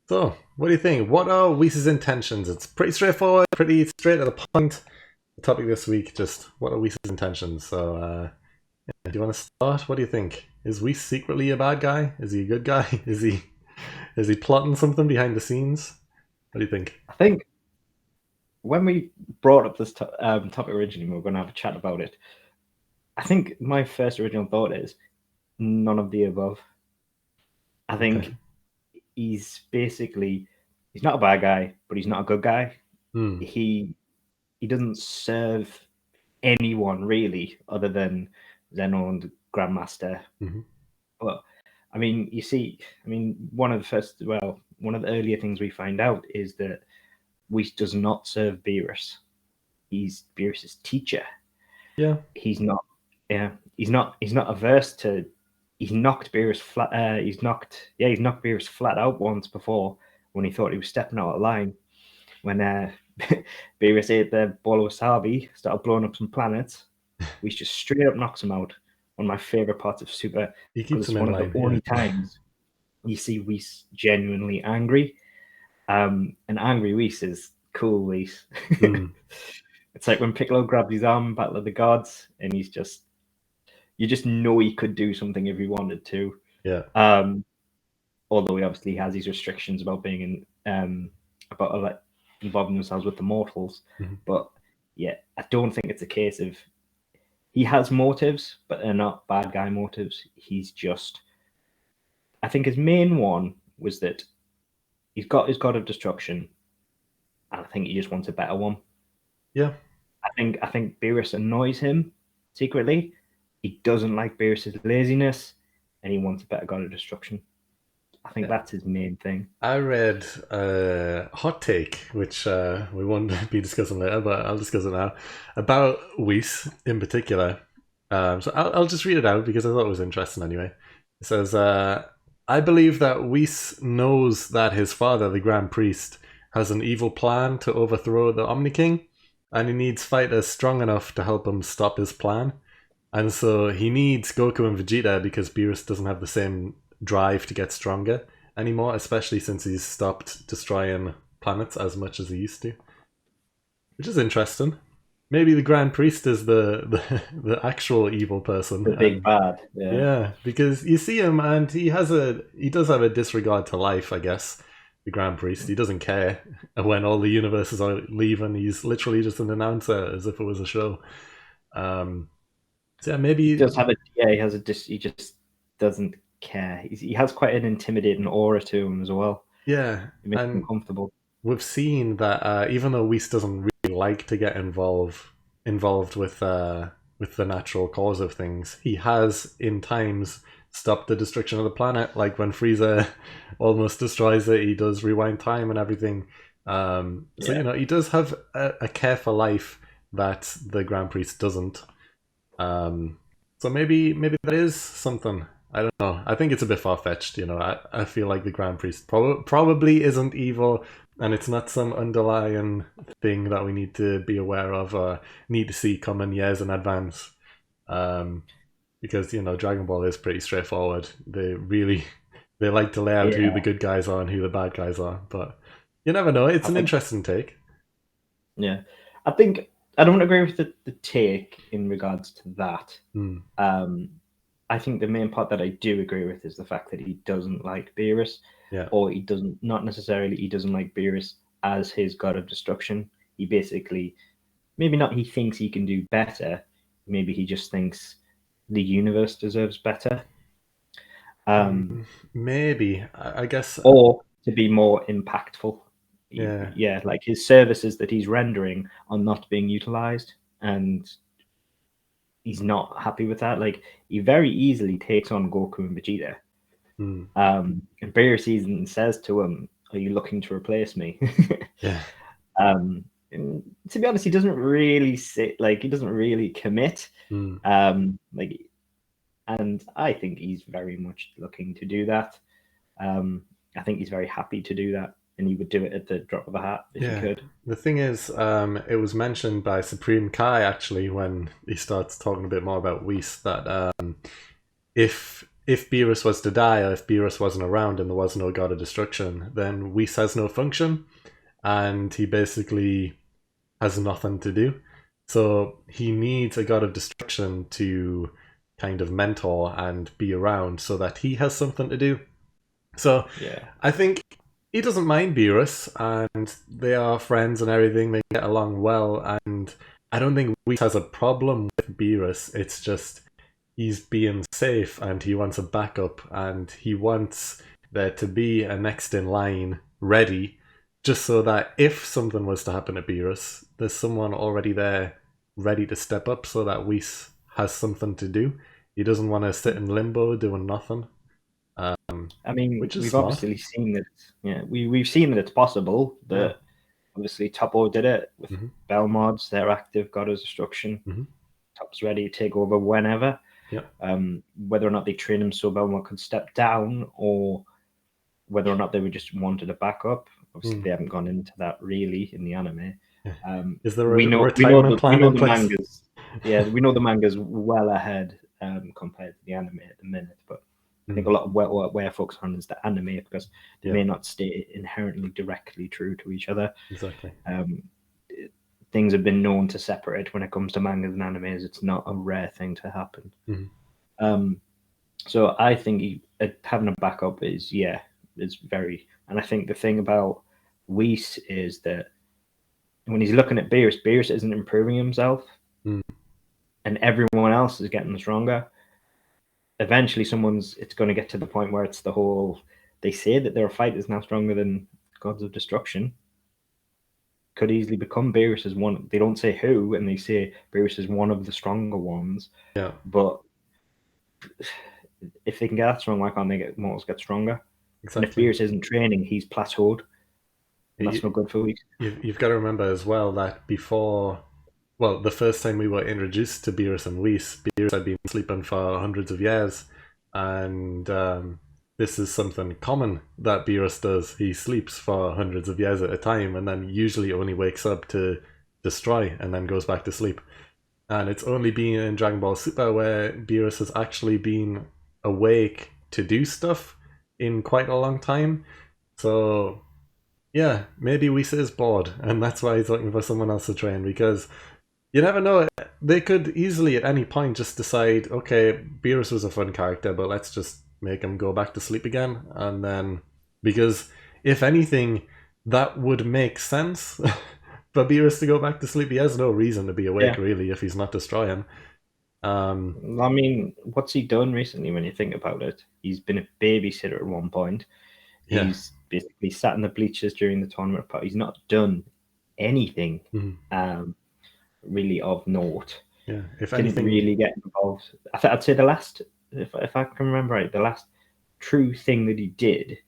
So, what do you think? What are Whis' intentions? It's pretty straightforward, pretty straight to the point. The topic this week, just what are Whis' intentions? So, do you want to start? What do you think? Is Whis secretly a bad guy? Is he a good guy? Is he plotting something behind the scenes? What do you think? I think when we brought up this topic originally, we were going to have a chat about it. I think my first original thought is none of the above. I Okay. think he's not a bad guy, but he's not a good guy. Hmm. He doesn't serve anyone really other than Zeno and Grandmaster. Mm-hmm. But I mean, one of the earlier things we find out is that Whis does not serve Beerus. He's Beerus's teacher. Yeah. He's not. Yeah, he's not averse to. He's knocked Beerus flat. He's knocked Beerus flat out once before when he thought he was stepping out of line. When Beerus ate the ball of wasabi, started blowing up some planets, Whis just straight up knocks him out. One of my favorite parts of Super, He because keeps it's him in one of the line. only Yeah. times you see Whis genuinely angry. And angry Whis is cool Whis. Hmm. It's like when Piccolo grabs his arm in Battle of the Gods, and you just know he could do something if he wanted to. Yeah. Um, Although he obviously has these restrictions about being about like involving themselves with the mortals. Mm-hmm. But yeah, I don't think it's a case of he has motives, but they're not bad guy motives. I think his main one was that he's got his god of destruction, and I think he just wants a better one. Yeah. I think Beerus annoys him secretly. He doesn't like Beerus's laziness, and he wants a better god of destruction. I think Yeah. that's his main thing. I read a hot take, which we won't be discussing later, but I'll discuss it now, about Whis in particular. So I'll just read it out because I thought it was interesting anyway. It says, I believe that Whis knows that his father, the Grand Priest, has an evil plan to overthrow the Omni King, and he needs fighters strong enough to help him stop his plan. And so he needs Goku and Vegeta because Beerus doesn't have the same drive to get stronger anymore, especially since he's stopped destroying planets as much as he used to. Which is interesting. Maybe the Grand Priest is the actual evil person, The big and bad, yeah. yeah, because you see him and he does have a disregard to life, I guess. The Grand Priest, he doesn't care when all the universes are leaving. He's literally just an announcer, as if it was a show. So yeah, He maybe. does have a yeah. He just doesn't care. He has quite an intimidating aura to him as well. Yeah, It makes him and comfortable. we've seen that even though Whis doesn't really like to get involved with the natural cause of things, he has in times stopped the destruction of the planet. Like when Frieza almost destroys it, he does rewind time and everything. So Yeah, he does have a care for life that the Grand Priest doesn't. So maybe that is something. I don't know. I think it's a bit far fetched. I feel like the Grand Priest probably isn't evil, and it's not some underlying thing that we need to be aware of or need to see coming years in advance. Um, because Dragon Ball is pretty straightforward. They like to lay out who the yeah, good guys are and who the bad guys are, but you never know. It's I an think interesting take. yeah. I think I don't agree with the take in regards to that. Hmm. Um, I think the main part that I do agree with is the fact that he doesn't like Beerus, Yeah. or not necessarily he doesn't like Beerus as his god of destruction. He basically maybe not he thinks he can do better, maybe he just thinks the universe deserves better. Um, Maybe. I guess. or to be more impactful. Yeah. Yeah, like his services that he's rendering are not being utilized, and he's not happy with that. Like he very easily takes on Goku and Vegeta. Hmm. And Beerus even says to him, "Are you looking to replace me?" Yeah. And to be honest, he doesn't really he doesn't really commit. Hmm. Like, and I think he's very much looking to do that. Um, I think he's very happy to do that, and he would do it at the drop of a hat if he Yeah. could. The thing is, it was mentioned by Supreme Kai actually when he starts talking a bit more about Whis that if if Beerus was to die, or if Beerus wasn't around and there was no god of destruction, then Whis has no function, and he basically has nothing to do. So he needs a god of destruction to kind of mentor and be around so that he has something to do. So Yeah. I think he doesn't mind Beerus, and they are friends and everything. They get along well, and I don't think Whis has a problem with Beerus. It's just he's being safe and he wants a backup and he wants there to be a next in line ready just so that if something was to happen to Beerus, there's someone already there ready to step up so that Whis has something to do. He doesn't want to sit in limbo doing nothing, I mean, which is we've smart. obviously seen that. Yeah, we've seen that it's possible. Yeah. That obviously Topo did it with Mm-hmm. Belmods. They're active, God of Destruction. Mm-hmm. Top's ready to take over whenever. Yeah. Whether or not they train him so Belmod could step down, or whether or not they were just wanted a backup. Obviously, they haven't gone into that really in the anime. Yeah. Um, Is there we a know retirement we plan know in the place? mangas. Yeah, we know the mangas well ahead compared to the anime at the minute. But I think a lot of what we're focused on is the anime because they Yeah, may not stay inherently directly true to each other. exactly. Um, things have been known to separate when it comes to mangas and animes. It's not a rare thing to happen. Mhm. So I think having a backup is very. And I think the thing about Whis is that when he's looking at Beerus, Beerus isn't improving himself, Mm. and everyone else is getting stronger. Eventually, it's going to get to the point where it's the whole. They say that their fight is now stronger than gods of destruction. Could easily become Beerus as one. They don't say who, and they say Beerus is one of the stronger ones. Yeah, But if they can get that strong, why can't they get Mortals get stronger? And if exactly. Beerus isn't training, he's plateaued, and that's You, not good for weeks. you've got to remember as well that before, well, the first time we were introduced to Beerus and Whis, Beerus had been sleeping for hundreds of years, and this is something common that Beerus does. He sleeps for hundreds of years at a time, and then usually only wakes up to destroy, and then goes back to sleep. And it's only been in Dragon Ball Super where Beerus has actually been awake to do stuff in quite a long time. So yeah, maybe Whis is bored, and that's why he's looking for someone else to train. Because you never know; they could easily at any point just decide, okay, Beerus was a fun character, but let's just make him go back to sleep again, and then because if anything, that would make sense for Beerus to go back to sleep. He has no reason to be awake Yeah, really if he's not destroying. I mean, what's he done recently? When you think about it, he's been a babysitter at one point. Yeah. He's basically sat in the bleachers during the tournament, but he's not done anything Mhm. really of note. Yeah. If Didn't anything, really get involved. I'd say the last, if I can remember right, the last true thing that he did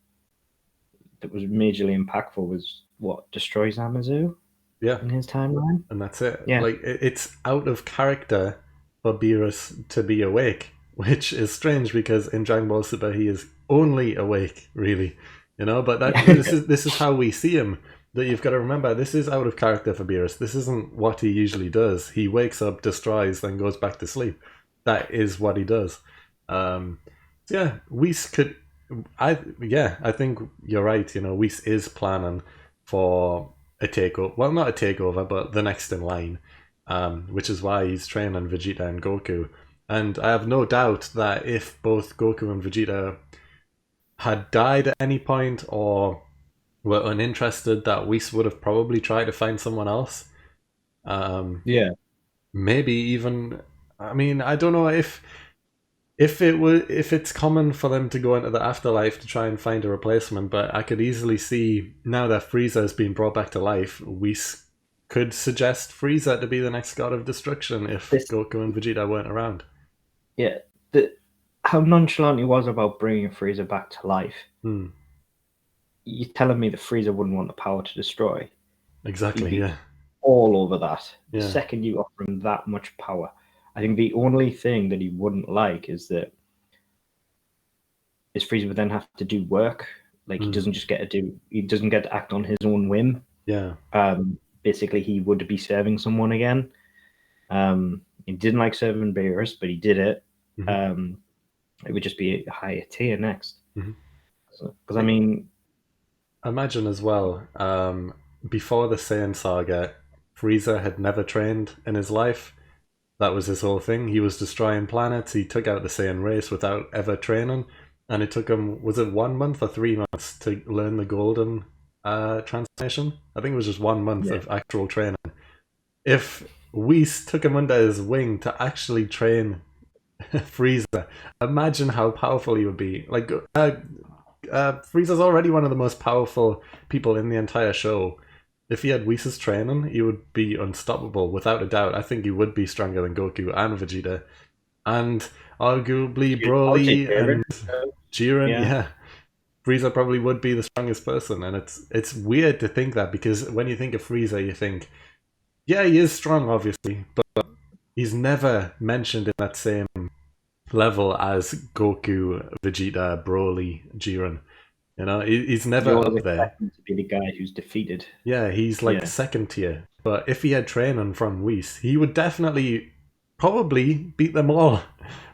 that was majorly impactful was what destroys Amazu yeah, in his timeline. and that's it. Yeah, Like it's out of character for Beerus to be awake, which is strange because in Dragon Ball Super he is only awake, really. But that yeah, this is how we see him. That you've got to remember, this is out of character for Beerus. This isn't what he usually does. He wakes up, destroys, then goes back to sleep. That is what he does. Um, so yeah, Whis could. I think you're right. Whis is planning for a takeover. Well, not a takeover, but the next in line, which is why he's training Vegeta and Goku. And I have no doubt that if both Goku and Vegeta had died at any point or were uninterested, that Whis would have probably tried to find someone else. Um, yeah. maybe even. I mean, I don't know if it's common for them to go into the afterlife to try and find a replacement, but I could easily see now that Frieza has been brought back to life, we could suggest Frieza to be the next god of destruction if This, Goku and Vegeta weren't around. yeah, the how nonchalant he was about bringing Frieza back to life. Hmm. You're telling me that Frieza wouldn't want the power to destroy? He'd Exactly. be Yeah. all over that. The Yeah. second you offer him that much power, I think the only thing that he wouldn't like is that Frieza would then have to do work. Like Hmm. he doesn't get to act on his own whim. Yeah. Basically, he would be serving someone again. He didn't like serving Beerus, but he did it. Hmm. Um, It would just be a higher tier next. Mhm. Because I mean, Imagine as well, before the Saiyan saga, Frieza had never trained in his life. That was his whole thing. He was destroying planets. He took out the Saiyan race without ever training, and it took him, was it 1 month or 3 months to learn the golden transformation? I think it was just 1 month yeah, of actual training. If Whis took him under his wing to actually train Frieza, imagine how powerful he would be. Like, Frieza's already one of the most powerful people in the entire show. If he had Whis' training, he would be unstoppable without a doubt. I think he would be stronger than Goku and Vegeta, and arguably I would say Broly Jiren. and Jiren. Yeah, Yeah, Frieza probably would be the strongest person, and it's weird to think that because when you think of Frieza, you think, yeah, he is strong, obviously, but he's never mentioned in that same level as Goku, Vegeta, Broly, Jiren. You know, he's you never always up there. expect him to be the guy who's defeated. Yeah, he's like Yeah, second tier. But if he had training from Whis, he would definitely, probably beat them all,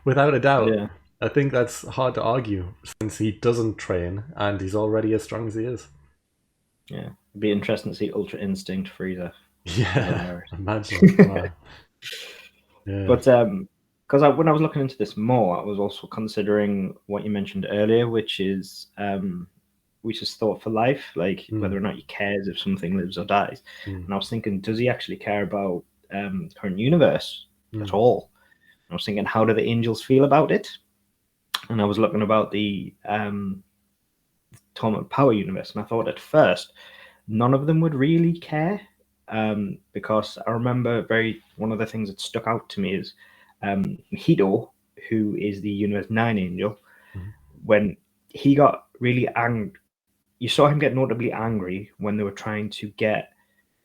without a doubt. yeah, I think that's hard to argue since he doesn't train and he's already as strong as he is. yeah. It'd be interesting to see Ultra Instinct Frieza. Be Yeah, hilarious. imagine. Wow. Yeah. But because when I was looking into this more, I was also considering what you mentioned earlier, which is which is thought for life, like Mm, whether or not he cares if something lives or dies. mm, And I was thinking, does he actually care about current universe at mm, all? I was thinking, how do the angels feel about it? And I was looking about the Tournament Power universe, and I thought at first none of them would really care, because I remember very one of the things that stuck out to me is Heeroh, who is the Universe 9 angel, mm. when he got really angry. You saw him get notably angry when they were trying to get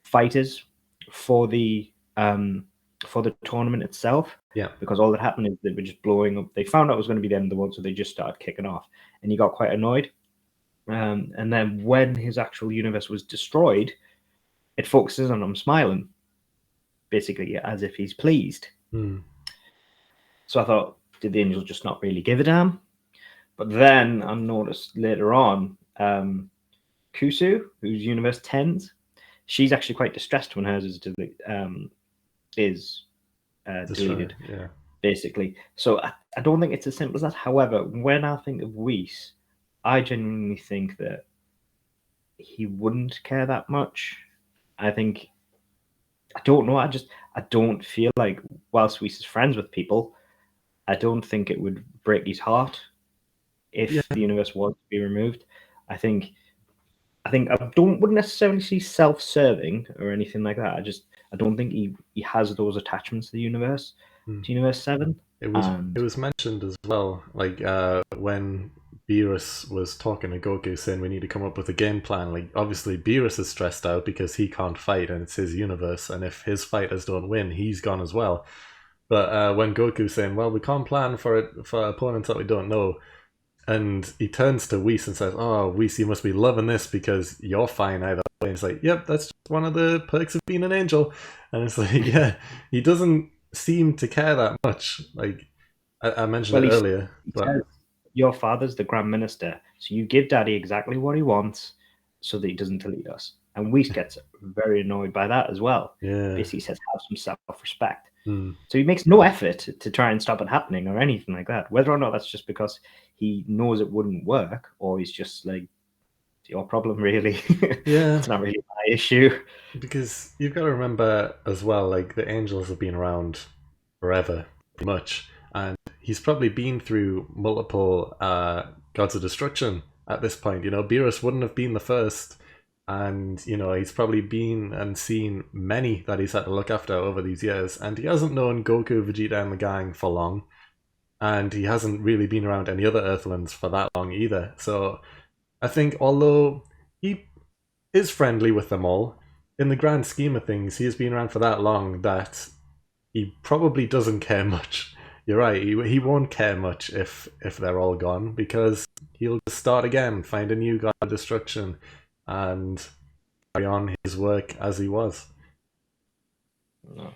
fighters for the um, for the tournament itself, Yeah. because all that happened is they were just blowing up. They found out it was going to be the end of the world, so they just started kicking off, and he got quite annoyed. And then when his actual universe was destroyed, it focuses on him smiling, basically as if he's pleased. Mm. So I thought, did the angels just not really give a damn? But then I noticed later on, Kusu, whose universe tens, she's actually quite distressed when hers is Destroyed. deleted, Yeah. basically. So I don't think it's as simple as that. However, when I think of Whis, I genuinely think that he wouldn't care that much. I think I don't know. I don't feel like whilst Whis is friends with people, I don't think it would break his heart Yeah. if the universe was to be removed. I think I don't wouldn't necessarily see self-serving or anything like that. I don't think he has those attachments to the universe, Mm. to Universe 7. It And was mentioned as well, like when Beerus was talking to Goku saying we need to come up with a game plan. Like obviously Beerus is stressed out because he can't fight and it's his universe, and if his fighters don't win, he's gone as well. But when Goku's saying, "Well, we can't plan for it for opponents that we don't know," and he turns to Whis and says, "Oh, Whis, you must be loving this because you're fine either way." And it's like, "Yep, that's just one of the perks of being an angel." And it's like, yeah, he doesn't seem to care that much. Like I mentioned well, it earlier, he but says your father's the Grand Minister, so you give Daddy exactly what he wants, so that he doesn't delete us. And Whis gets very annoyed by that as well. yeah, Basically, says have some self-respect. hmm, So he makes no effort to try and stop it happening or anything like that. Whether or not that's just because he knows it wouldn't work, or he's just like, it's your problem, really. yeah, It's not really my issue. because you've got to remember as well, like the angels have been around forever, pretty much, and he's probably been through multiple gods of destruction at this point. You know, Beerus wouldn't have been the first, and you know he's probably been and seen many that he's had to look after over these years, and he hasn't known Goku, Vegeta, and the gang for long, and he hasn't really been around any other Earthlings for that long either. So I think although he is friendly with them all, in the grand scheme of things, he has been around for that long that he probably doesn't care much. You're right. He won't care much if they're all gone because he'll just start again, find a new god of destruction, and carry on his work as he was. No.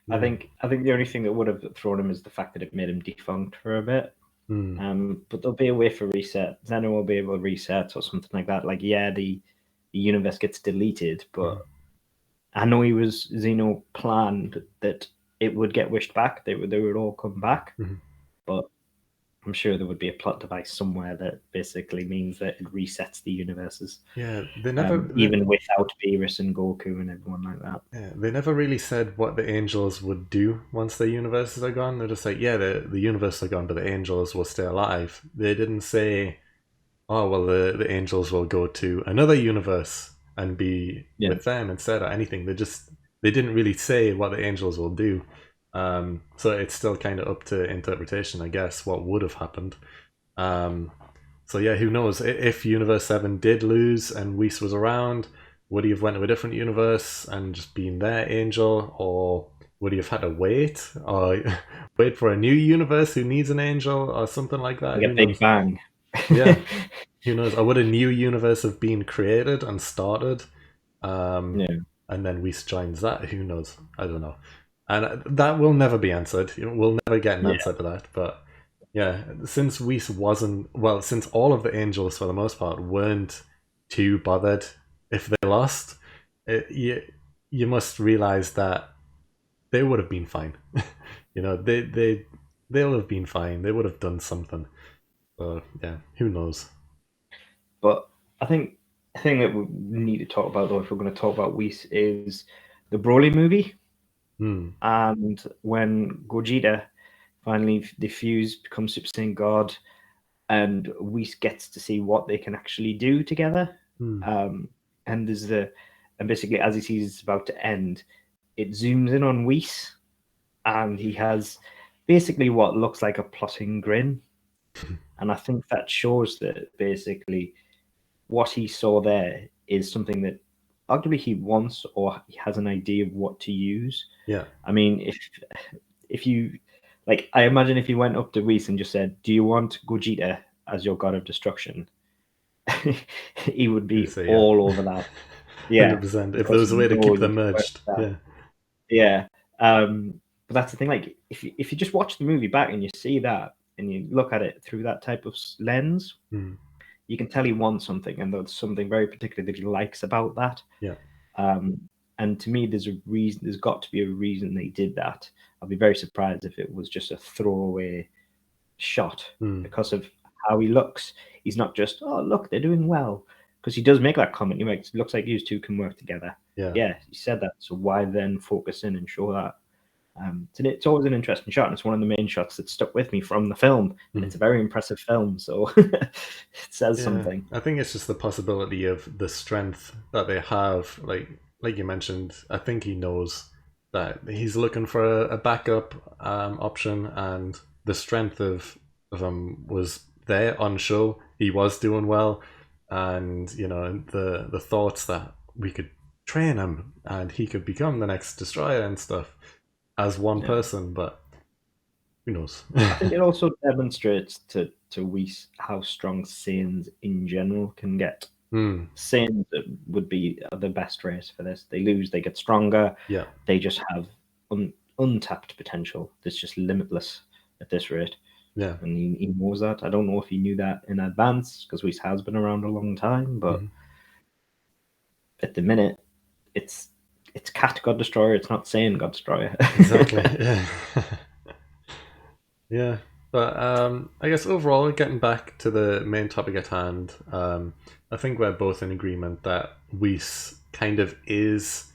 Yeah. I think the only thing that would have thrown him is the fact that it made him defunct for a bit. Mm, But there'll be a way for reset. Xeno will be able to reset or something like that. Like, yeah, the universe gets deleted, mm, but I know he was Xeno planned that it would get wished back. They would all come back, mm. but I'm sure there would be a plot device somewhere that basically means that it resets the universes, Yeah, they never. even without Beerus and Goku and everyone like that. Yeah, they never really said what the angels would do once the universes are gone. They're just like, yeah, the universe are gone, but the angels will stay alive. They didn't say, oh, well, the angels will go to another universe and be Yeah, with them instead or anything. They didn't really say what the angels will do. So it's still kind of up to interpretation, I guess, what would have happened. Um, so yeah, who knows? If Universe 7 did lose and Whis was around, would he have went to a different universe and just been their angel, or would he have had to wait, or wait for a new universe who needs an angel, or something like that? like Who a Big knows? Bang. Yeah, who knows? Or would a new universe have been created and started, Yeah, and then Whis joins that? Who knows? I don't know. And that will never be answered. We'll never get an yeah. answer to that. But yeah, since Whis wasn't, well, since all of the angels for the most part weren't too bothered if they lost, you must realize that they would have been fine. They'll have been fine. They would have done something. So yeah, who knows? But I think the thing that we need to talk about, though, if we're going to talk about Whis, is the Broly movie. Hmm. And when Gogeta finally the fuse becomes Super Saiyan God, and Whis gets to see what they can actually do together. Hmm. Um, and there's the and basically as he sees it's about to end, it zooms in on Whis, and he has basically what looks like a plotting grin. And I think that shows that basically what he saw there is something that arguably he wants or he has an idea of what to use. Yeah. I mean, if you like, I imagine if you went up to Whis and just said, "Do you want Gogeta as your god of destruction?" he would You be say yeah. all over that. Yeah, 100%. If there because was a he way to keep knows them he can work merged, that. yeah. Yeah. But that's the thing. Like, if you just watch the movie back and you see that and you look at it through that type of lens, Mm. you can tell he wants something, and there's something very particular that he likes about that. Yeah. Um, and to me, there's a reason. There's got to be a reason they did that. I'll be very surprised if it was just a throwaway shot Mm. because of how he looks. He's not just, oh, look, they're doing well. Because he does make that comment. He makes, looks like you two can work together. Yeah. Yeah, he said that. So why then focus in and show that? So it's always an interesting shot, and it's one of the main shots that stuck with me from the film. And Mm. it's a very impressive film, so it says Yeah. something. I think it's just the possibility of the strength that they have. Like you mentioned, I think he knows that he's looking for a backup option, and the strength of him was there on show. He was doing well, and the thoughts that we could train him and he could become the next destroyer and stuff as one Yeah. person, but who knows? I think it also demonstrates to Whis how strong Saiyans in general can get. Hmm. Saiyans would be the best race for this. They lose, they get stronger. Yeah. They just have untapped potential. It's just limitless at this rate. Yeah. And he knows that. I don't know if he knew that in advance because Whis has been around a long time, but Mhm. at the minute, it's Cat God Destroyer. It's not Saiyan God Destroyer. Exactly. Yeah. Yeah. But I guess overall, getting back to the main topic at hand, I think we're both in agreement that Whis kind of is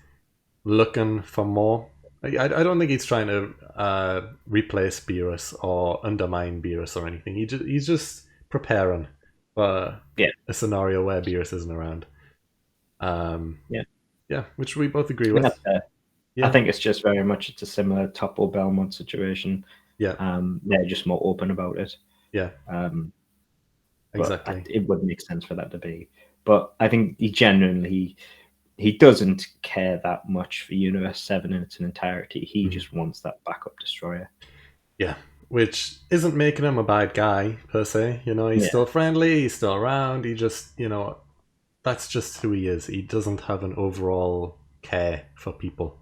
looking for more. I don't think he's trying to replace Beerus or undermine Beerus or anything. He's just preparing for Yeah, a scenario where Beerus isn't around. Um, yeah. yeah, which we both agree I think with. that's fair. I Yeah, think it's just very much it's a similar Toppo Belmont situation. yeah, They're just more open about it. yeah, Um, but exactly. it would make sense for that to be. But I think he genuinely he doesn't care that much for Universe 7 in its entirety. He Mhm. just wants that backup destroyer. Yeah, which isn't making him a bad guy per se. He's Yeah, still friendly. He's still around. He just, that's just who he is. He doesn't have an overall care for people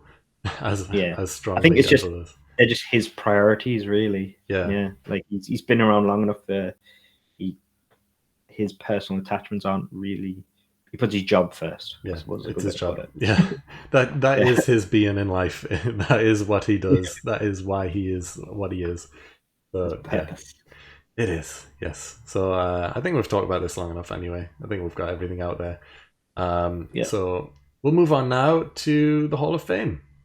as yeah. I think strongly it's as just others. they're just his priorities, really. Yeah, Yeah, like he's been around long enough that he his personal attachments aren't really. He puts his job first, I yeah, suppose is a it's good way his to job. put it. Yeah, that Yeah, is his being in life. That is what he does. That is why he is what he is. his So yeah, purpose. it is. Yes. So I think we've talked about this long enough. Anyway, I think we've got everything out there. Yeah. So we'll move on now to the Hall of Fame.